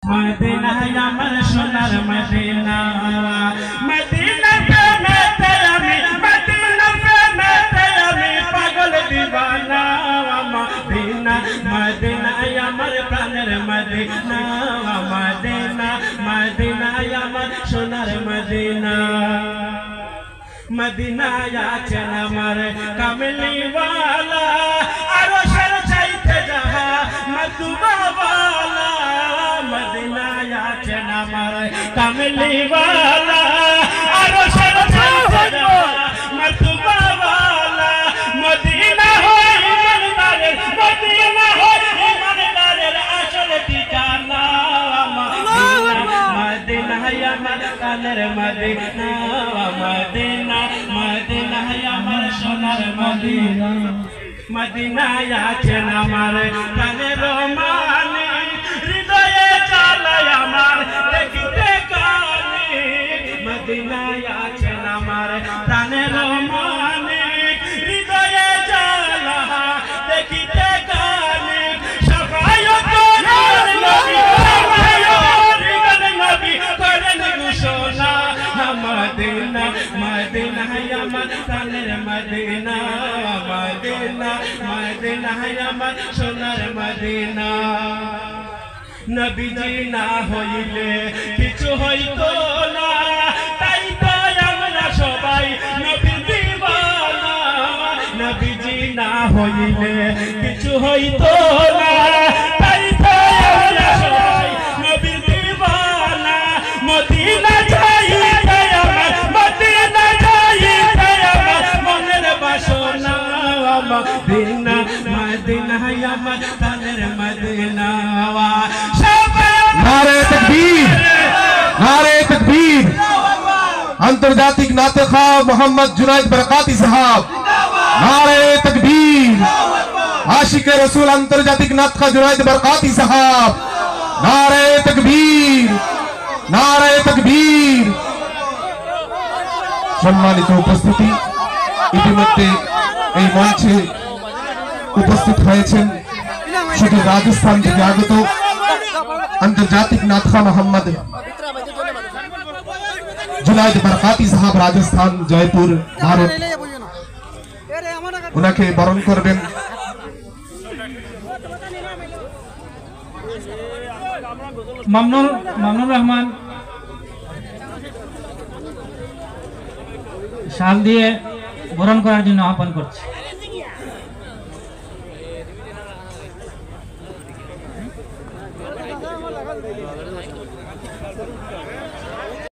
Medina আমার সোনার Medina Medina প্রেমেতে আমি মদিনা প্রেমেতে আমি পাগল দিওয়ানা মদিনা মদিনা আমার প্রাণের মদিনা মদিনা মদিনা আমার সোনার মদিনা মদিনা আছেন আমার কামলি ওয়ালা আরো সর চাইতে যাহা মধুবা ওয়ালা মদিনা আছেন আমার কামলি ওয়ালা আরো সর চাইতে যাহা মধুবা ওয়ালা মদিনা হয় ইমানদারের মদিনা হয় ইমানদারের আসল ঠিকানা মদিনা আমার কালের মদিনা মদিনা মদিনা আমার সোনার মদিনা মদিনা আছেন আমার প্রাণের মানে হৃদয়ে চালায় আমার দেখিতে কানে মদিনা আছেন আমার প্রাণের মানে হৃদয়ে চালা দেখিতে কানে সবায়ত নবী সবায়ত নবী করেন ঘোষণা মদিনা মদিনা আমার প্রাণের মদিনা মদিনা মদিনা আমার সোনার মদিনা নবীজি না হইলে কিছু হইতো না তাই তো আমরা সবাই নবীর দিওয়ানা নবীজি না হইলে কিছু হইতো না তাই তো আমরা সবাই নবীর দিওয়ানা মদিনা যাইতে আমার মদিনা যাইতে আমার মনের বাসনা মদিনা মদিনা আমার প্রাণের মদিনা नारे तकबीर नारे तकबीर अंतर्जातिक नातेखा मोहम्मद जुनैद बरकाती साहब नारे तकबीर आशिक रसूल अंतर्जातिक नातेखा जुनैद बरकाती साहब नारे तकबीर नारे तकबीर सम्मानित उपस्थिति ইতিমধ্যে এই মঞ্চে উপস্থিত হয়েছেন শুধু রাজস্থান থেকে আগত अंतर्जातिक नातखा मोहम्मद जुनैद बरकाती साहब राजस्थान जयपुर भारत उनके बरण करबेन মামনুর রহমান শাল দিয়ে বরণ করার জন্য আহ্বান করছি।